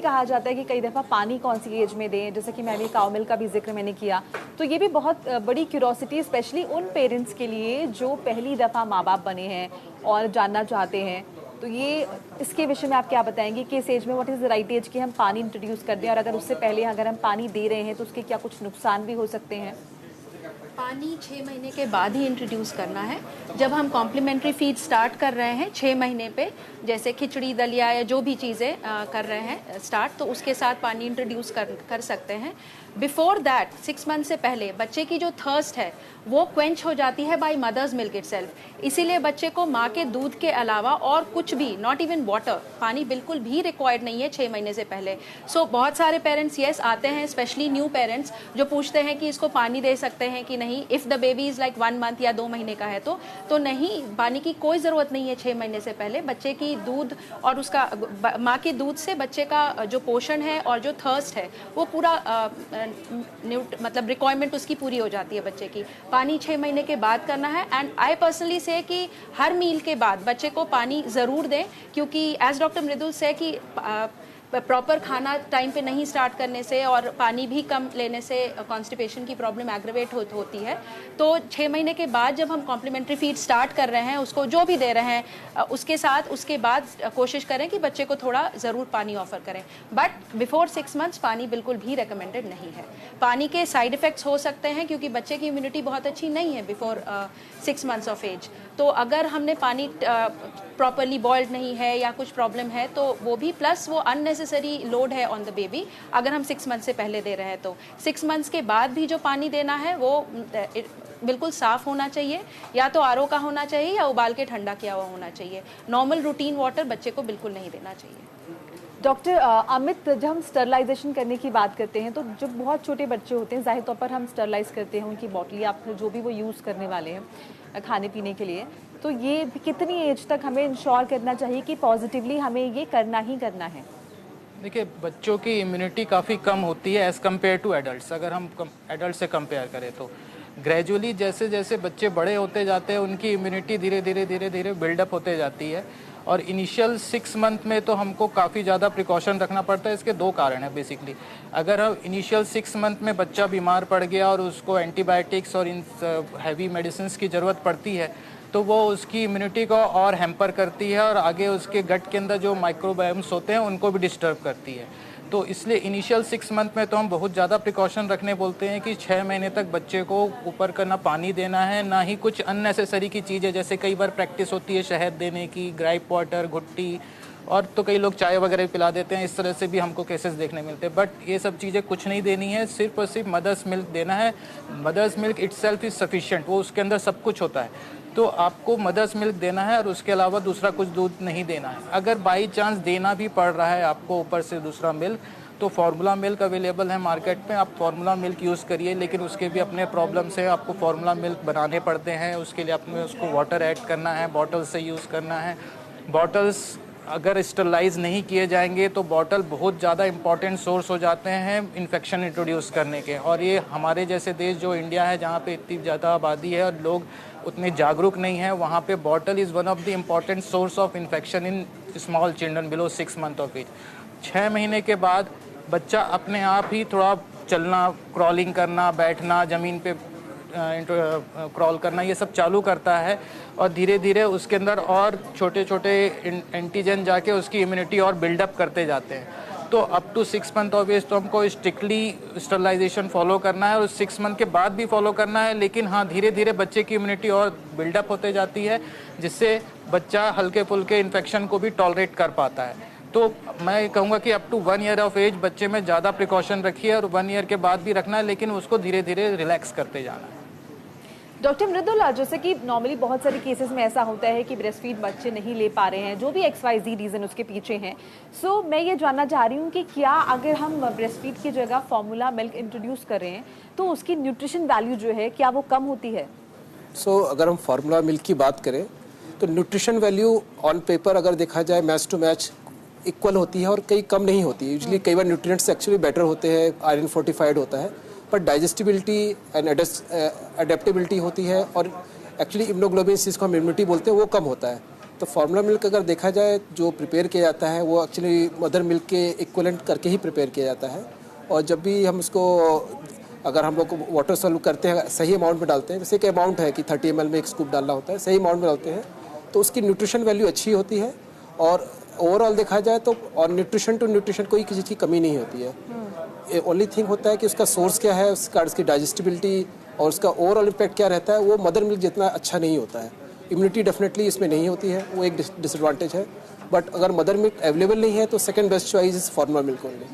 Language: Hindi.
कहा जाता है कि कई दफ़ा पानी कौन सी एज में दें, जैसे कि मैंने काउ मिल्क का भी जिक्र मैंने किया, तो ये भी बहुत बड़ी क्यूरोसिटी स्पेशली उन पेरेंट्स के लिए जो पहली दफ़ा माँ बाप बने हैं और जानना चाहते हैं। तो ये इसके विषय में आप क्या बताएंगे कि इस एज में what is the right age कि हम पानी इंट्रोड्यूस कर दें, और अगर उससे पहले अगर हम पानी दे रहे हैं तो उसके क्या कुछ नुकसान भी हो सकते हैं? पानी 6 महीने के बाद ही इंट्रोड्यूस करना है। जब हम कॉम्प्लीमेंट्री फीड स्टार्ट कर रहे हैं 6 महीने पे, जैसे खिचड़ी दलिया या जो भी चीज़ें कर रहे हैं स्टार्ट, तो उसके साथ पानी इंट्रोड्यूस कर सकते हैं। बिफोर दैट 6 मंथ से पहले बच्चे की जो थर्स्ट है वो क्वेंच हो जाती है बाय मदर्स मिल्क इटसेल्फ। इसीलिए बच्चे को माँ के दूध के अलावा और कुछ भी, नॉट इवन वाटर, पानी बिल्कुल भी रिक्वायर्ड नहीं है 6 महीने से पहले। सो बहुत सारे पेरेंट्स यस आते हैं, स्पेशली न्यू पेरेंट्स, जो पूछते हैं कि इसको पानी दे सकते हैं कि नहीं, if the baby is like 1 month या 2 महीने का है तो नहीं, पानी की कोई ज़रूरत नहीं है 6 महीने से पहले। बच्चे की दूध और उसका माँ के दूध से बच्चे का जो पोषण है और जो थर्स्ट है वो पूरा मतलब रिक्वायरमेंट उसकी पूरी हो जाती है बच्चे की। पानी 6 महीने के बाद करना है। एंड आई पर्सनली से कि हर मील के बाद बच्चे को पानी ज़रूर दें, क्योंकि एज डॉक्टर मृदुल से कि प्रॉपर खाना टाइम पे नहीं स्टार्ट करने से और पानी भी कम लेने से कॉन्स्टिपेशन की प्रॉब्लम एग्रेवेट होती है। तो 6 महीने के बाद जब हम कॉम्प्लीमेंट्री फीड स्टार्ट कर रहे हैं, उसको जो भी दे रहे हैं उसके बाद कोशिश करें कि बच्चे को थोड़ा ज़रूर पानी ऑफर करें। बट बिफोर 6 मंथ्स पानी बिल्कुल भी रिकमेंडेड नहीं है। पानी के साइड इफ़ेक्ट्स हो सकते हैं क्योंकि बच्चे की इम्यूनिटी बहुत अच्छी नहीं है बिफोर 6 मंथ्स ऑफ एज। तो अगर हमने पानी प्रॉपरली बॉइल्ड नहीं है या कुछ प्रॉब्लम है तो वो भी, प्लस वो अननेसेसरी लोड है ऑन द बेबी अगर हम 6 मंथ से पहले दे रहे हैं। तो 6 मंथ्स के बाद भी जो पानी देना है वो बिल्कुल साफ़ होना चाहिए, या तो आरओ का होना चाहिए या उबाल के ठंडा किया हुआ होना चाहिए। नॉर्मल रूटीन वाटर बच्चे को बिल्कुल नहीं देना चाहिए। डॉक्टर अमित, जब हम स्टरलाइजेशन करने की बात करते हैं तो जब बहुत छोटे बच्चे होते हैं जाहिर तौर पर हम स्टरलाइज करते हैं उनकी बॉटल या फिर जो भी वो यूज़ करने वाले हैं खाने पीने के लिए, तो ये कितनी एज तक हमें इंश्योर करना चाहिए कि पॉजिटिवली हमें ये करना ही करना है? देखिए, बच्चों की इम्यूनिटी काफ़ी कम होती है एज़ कम्पेयर टू एडल्ट्स। अगर हम एडल्ट से कंपेयर करें तो ग्रेजुअली जैसे जैसे बच्चे बड़े होते जाते हैं उनकी इम्यूनिटी धीरे धीरे बिल्डअप होते जाती है। और इनिशियल 6 मंथ में तो हमको काफ़ी ज़्यादा प्रिकॉशन रखना पड़ता है। इसके 2 कारण हैं बेसिकली। अगर हम इनिशियल 6 मंथ में बच्चा बीमार पड़ गया और उसको एंटीबायोटिक्स और इन हैवी मेडिसिन की ज़रूरत पड़ती है तो वो उसकी इम्यूनिटी को और हैम्पर करती है और आगे उसके गट के अंदर जो माइक्रोबायोम्स होते हैं उनको भी डिस्टर्ब करती है। तो इसलिए इनिशियल 6 मंथ में तो हम बहुत ज़्यादा प्रिकॉशन रखने बोलते हैं कि 6 महीने तक बच्चे को ऊपर का ना पानी देना है, ना ही कुछ अननेसेसरी की चीज़ें, जैसे कई बार प्रैक्टिस होती है शहद देने की, ग्राइप वाटर, घुट्टी, और तो कई लोग चाय वगैरह पिला देते हैं। इस तरह से भी हमको केसेस देखने मिलते हैं। बट ये सब चीज़ें कुछ नहीं देनी है, सिर्फ और सिर्फ मदर्स मिल्क देना है। Mother's milk itself is sufficient, वो उसके अंदर सब कुछ होता है। तो आपको मदर्स मिल्क देना है और उसके अलावा दूसरा कुछ दूध नहीं देना है। अगर बाई चांस देना भी पड़ रहा है आपको ऊपर से दूसरा मिल्क, तो फार्मूला मिल्क अवेलेबल है मार्केट में, आप फार्मूला मिल्क यूज़ करिए। लेकिन उसके भी अपने प्रॉब्लम्स हैं, आपको फार्मूला मिल्क बनाने पड़ते हैं, उसके लिए आपने उसको वाटर ऐड करना है, बॉटल से यूज़ करना है। बॉटल्स अगर स्टरलाइज नहीं किए जाएंगे तो बॉटल बहुत ज़्यादा इंपॉर्टेंट सोर्स हो जाते हैं इन्फेक्शन इंट्रोड्यूस करने के। और ये हमारे जैसे देश जो इंडिया है, जहाँ पे इतनी ज़्यादा आबादी है और लोग उतने जागरूक नहीं हैं, वहाँ पे bottle is one of the important source of infection in small children below 6 month of age. 6 महीने के बाद बच्चा अपने आप ही थोड़ा चलना, क्रॉलिंग करना, बैठना, ज़मीन पे क्रॉल करना, ये सब चालू करता है। और धीरे धीरे उसके अंदर और छोटे छोटे एंटीजन जाके उसकी इम्यूनिटी और बिल्डअप करते जाते हैं। तो up to 6 month of age तो हमको स्ट्रिक्टली स्टरलाइजेशन फॉलो करना है और 6 मंथ के बाद भी फॉलो करना है। लेकिन हाँ, धीरे धीरे बच्चे की इम्यूनिटी और बिल्डअप होते जाती है, जिससे बच्चा हल्के फुल्के इन्फेक्शन को भी टॉलरेट कर पाता है। तो मैं कहूँगा कि up to 1 year of age बच्चे में ज़्यादा प्रिकॉशन रखिए और 1 ईयर के बाद भी रखना है, लेकिन उसको धीरे धीरे रिलैक्स करते जाना है। डॉक्टर मृदुल, जैसे कि नॉर्मली बहुत सारे केसेस में ऐसा होता है कि ब्रेस्ट फीड बच्चे नहीं ले पा रहे हैं, जो भी XYZ रीज़न उसके पीछे हैं। सो मैं ये जानना चाह रही हूँ कि क्या अगर हम ब्रेस्ट फीड की जगह फार्मूला मिल्क इंट्रोड्यूस करें तो उसकी न्यूट्रिशन वैल्यू जो है क्या वो कम होती है? अगर हम फार्मूला मिल्क की बात करें तो न्यूट्रिशन वैल्यू ऑन पेपर अगर देखा जाए मैच टू मैच इक्वल होती है और कई कम नहीं होती है। यूजली कई बार न्यूट्रिएंट्स एक्चुअली बेटर होते हैं, आयरन फोर्टिफाइड होता है, पर डाइजेस्टिबिलिटी एंड अडेप्टेबिलिटी होती है और एक्चुअली इम्यूनोग्लोबिन जिसको हम इम्यूनिटी बोलते हैं वो कम होता है। तो फार्मूला मिल्क अगर देखा जाए जो प्रिपेयर किया जाता है वो एक्चुअली मदर मिल्क के इक्वलेंट करके ही प्रिपेयर किया जाता है। और जब भी हम उसको अगर हम लोग वाटर सॉल्व करते हैं, सही अमाउंट में डालते हैं, जैसे कि अमाउंट है कि 30 ml में 1 स्कूप डालना होता है, सही अमाउंट में डालते हैं तो उसकी न्यूट्रिशन वैल्यू अच्छी होती है। और ओवरऑल देखा जाए तो और न्यूट्रिशन टू न्यूट्रिशन कोई किसी चीज़ की कमी नहीं होती है। ओनली थिंग होता है कि उसका सोर्स क्या है, उसकी डाइजेस्टिबिलिटी और उसका ओवरऑल इम्पैक्ट क्या रहता है, वो मदर मिल्क जितना अच्छा नहीं होता है। इम्यूनिटी डेफिनेटली इसमें नहीं होती है, वो एक डिसएडवांटेज है। बट अगर मदर मिल्क अवेलेबल नहीं है तो second best choice is formula milk only.